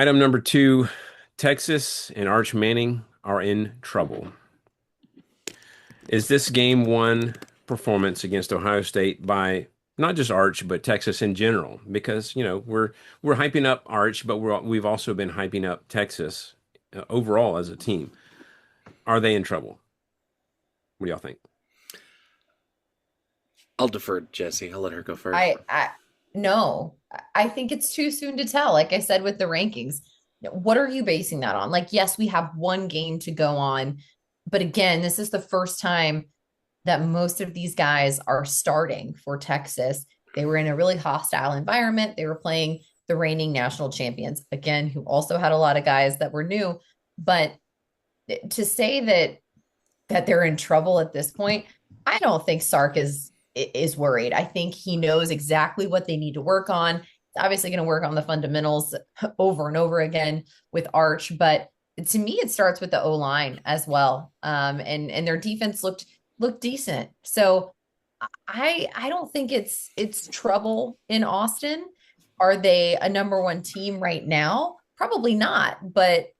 Item number two, Texas and Arch Manning are in trouble. Is this game one performance against Ohio State by not just Arch, but Texas in general? Because, we're hyping up Arch, but we've also been hyping up Texas overall as a team. Are they in trouble? What do y'all think? I'll defer to Jesse. I'll let her go first. I no, I think it's too soon to tell. Like I said with the rankings, what are you basing that on? Like, yes, we have one game to go on, but again, this is the first time that most of these guys are starting for Texas. They were in a really hostile environment. They were playing the reigning national champions, again, who also had a lot of guys that were new. But to say that they're in trouble at this point, I don't think Sark is worried. I think he knows exactly what they need to work on. It's obviously going to work on the fundamentals over and over again with Arch, but to me, it starts with the O line as well. And their defense looked decent. So I don't think it's trouble in Austin. Are they a number one team right now? Probably not, but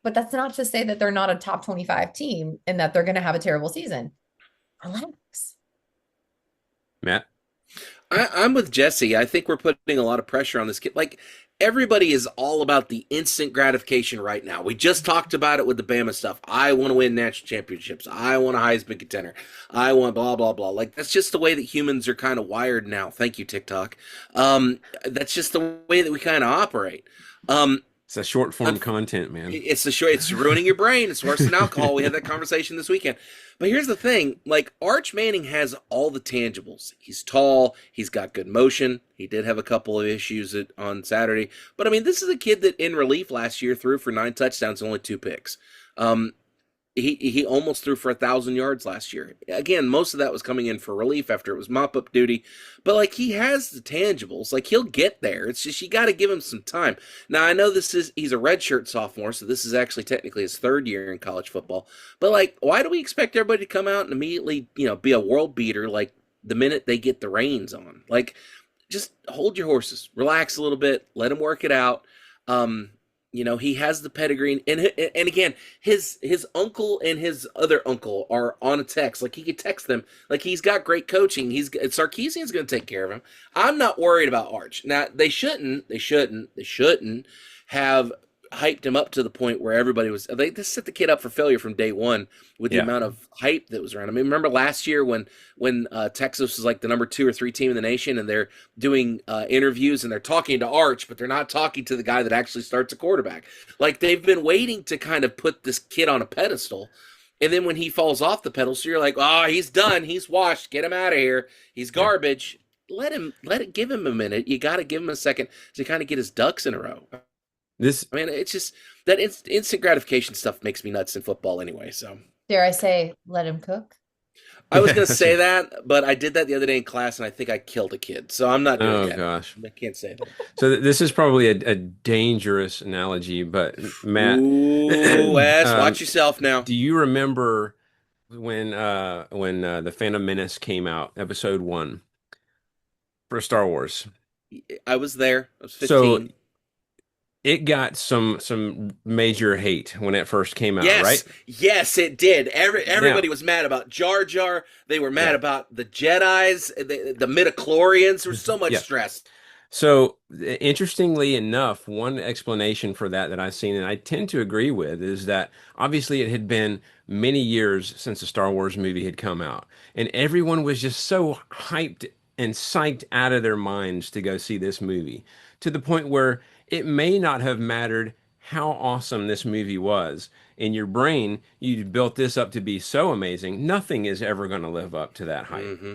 that's not to say that they're not a top 25 team and that they're going to have a terrible season. Relax. Matt? I'm with Jesse. I think we're putting a lot of pressure on this kid. Like, everybody is all about the instant gratification right now. We just talked about it with the Bama stuff. I want to win national championships. I want a Heisman contender. I want blah, blah, blah. Like, that's just the way that humans are kind of wired now. Thank you, TikTok. That's just the way that we kind of operate. It's a short form content, man. It's ruining your brain. It's worse than alcohol. We had that conversation this weekend. But here's the thing, like, Arch Manning has all the tangibles. He's tall, he's got good motion. He did have a couple of issues on Saturday. But I mean, this is a kid that in relief last year threw for 9 touchdowns and only 2 picks. He almost threw for 1,000 yards last year. Again, most of that was coming in for relief after it was mop-up duty. But, like, he has the tangibles. Like, he'll get there. It's just you got to give him some time. Now, I know he's a redshirt sophomore, so this is actually technically his 3rd year in college football. But, like, why do we expect everybody to come out and immediately, be a world beater, like, the minute they get the reins on? Like, just hold your horses. Relax a little bit. Let him work it out. He has the pedigree, and again, his uncle and his other uncle are on a text. Like, he could text them. Like, he's got great coaching. Sarkisian's going to take care of him. I'm not worried about Arch. Now, they shouldn't have hyped him up to the point where everybody was. They just set the kid up for failure from day one with the Yeah. amount of hype that was around. I mean, remember last year when Texas was like the number 2 or 3 team in the nation, and they're doing interviews and they're talking to Arch, but they're not talking to the guy that actually starts a quarterback. Like, they've been waiting to kind of put this kid on a pedestal. And then when he falls off the pedestal, you're like, oh, he's done. He's washed. Get him out of here. He's Yeah. garbage. Give him a minute. You got to give him a second to kind of get his ducks in a row. This I mean, it's just that instant gratification stuff makes me nuts in football anyway. So Dare I say, let him cook? I was going to say that, but I did that the other day in class, and I think I killed a kid. So I'm not doing Oh it. gosh. I can't say that. So this is probably a dangerous analogy, but Matt, Ooh, Wes, um, watch yourself now. do you remember when the Phantom Menace came out, episode 1 for Star Wars? I was there. I was So 15. it got some major hate when it first came out, right? Yes, it did. Now, Everybody was mad about Jar Jar. They were mad yeah, about the Jedi's, the midichlorians. There was so much yeah. stress. So interestingly enough, one explanation for that I've seen, and I tend to agree with, is that obviously it had been many years since the Star Wars movie had come out, and everyone was just so hyped and psyched out of their minds to go see this movie, to the point where it may not have mattered how awesome this movie was. In your brain, you built this up to be so amazing, nothing is ever going to live up to that hype. Hmm.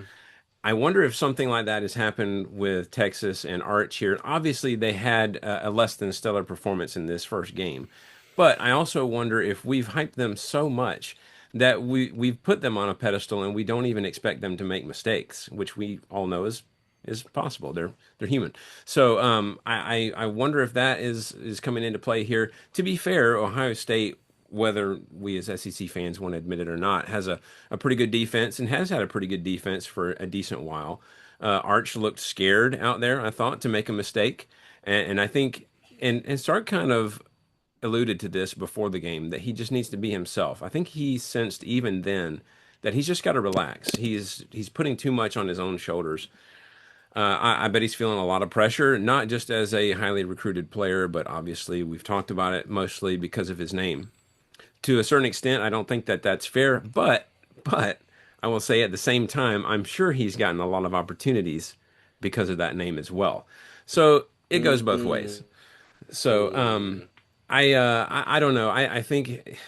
I wonder if something like that has happened with Texas and Arch here. Obviously, they had a less than stellar performance in this first game, but I also wonder if we've hyped them so much that we've put them on a pedestal and we don't even expect them to make mistakes, which we all know is possible. They're human. So I wonder if that is coming into play here. To be fair, Ohio State, whether we as SEC fans want to admit it or not, has a pretty good defense and has had a pretty good defense for a decent while. Arch looked scared out there, I thought, to make a mistake. And I think and Stark kind of alluded to this before the game that he just needs to be himself. I think he sensed even then that he's just got to relax. He's putting too much on his own shoulders. I bet he's feeling a lot of pressure, not just as a highly recruited player, but obviously we've talked about it mostly because of his name. To a certain extent, I don't think that that's fair, but I will say at the same time, I'm sure he's gotten a lot of opportunities because of that name as well. So it goes both ways. Mm-mm. So Mm. I don't know. I think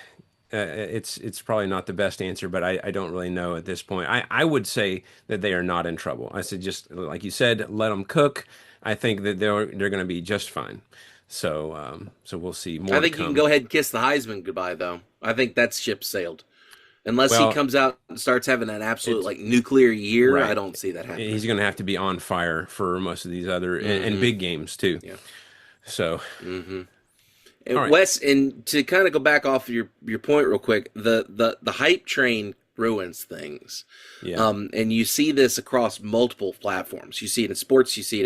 it's probably not the best answer, but I don't really know at this point. I would say that they are not in trouble. I said just like you said, let them cook. I think that they're going to be just fine. So so we'll see I more to think you can go come. ahead and kiss the Heisman goodbye, though. I think that ship sailed. Unless he Well, comes out and starts having an absolute it's like nuclear year, I right. don't see that He's happening. going to have to be on fire for most of these other and Mm-hmm. big games too. Yeah. So Mm-hmm. all And right, Wes, and to kind of go back off your point real quick, the hype train ruins things. yeah, And you see this across multiple platforms. You see it in sports. You see it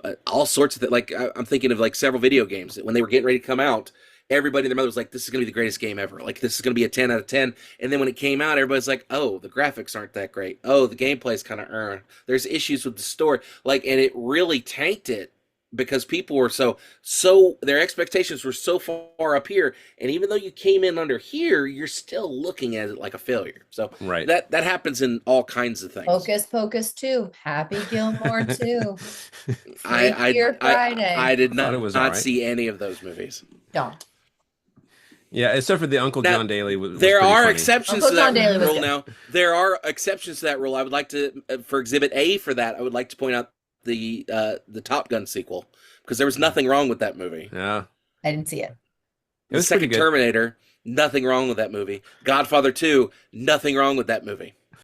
in all sorts of things. Like I'm thinking of like several video games that when they were getting ready to come out, everybody and their mother was like, "This is going to be the greatest game ever. Like this is going to be a 10 out of 10." And then when it came out, everybody's like, "Oh, the graphics aren't that great. Oh, the gameplay's kind of There's issues with the story." Like, and it really tanked it because people were so their expectations were so far up here, and even though you came in under here, you're still looking at it like a failure. So right. that happens in all kinds of things. Hocus Pocus 2, Happy Gilmore 2, I Freakier I Friday. did I thought it was all not right. see any of those movies. Don't. Yeah, except for the Uncle Now John Daly was there pretty are funny. exceptions Uncle to John that Daly was rule. good. Now there are exceptions to that rule. I would like to for Exhibit A for that. I would like to point out the Top Gun sequel because there was nothing wrong with that movie. Yeah, I didn't see it. it The was pretty second good. Terminator, nothing wrong with that movie. Godfather 2, nothing wrong with that movie.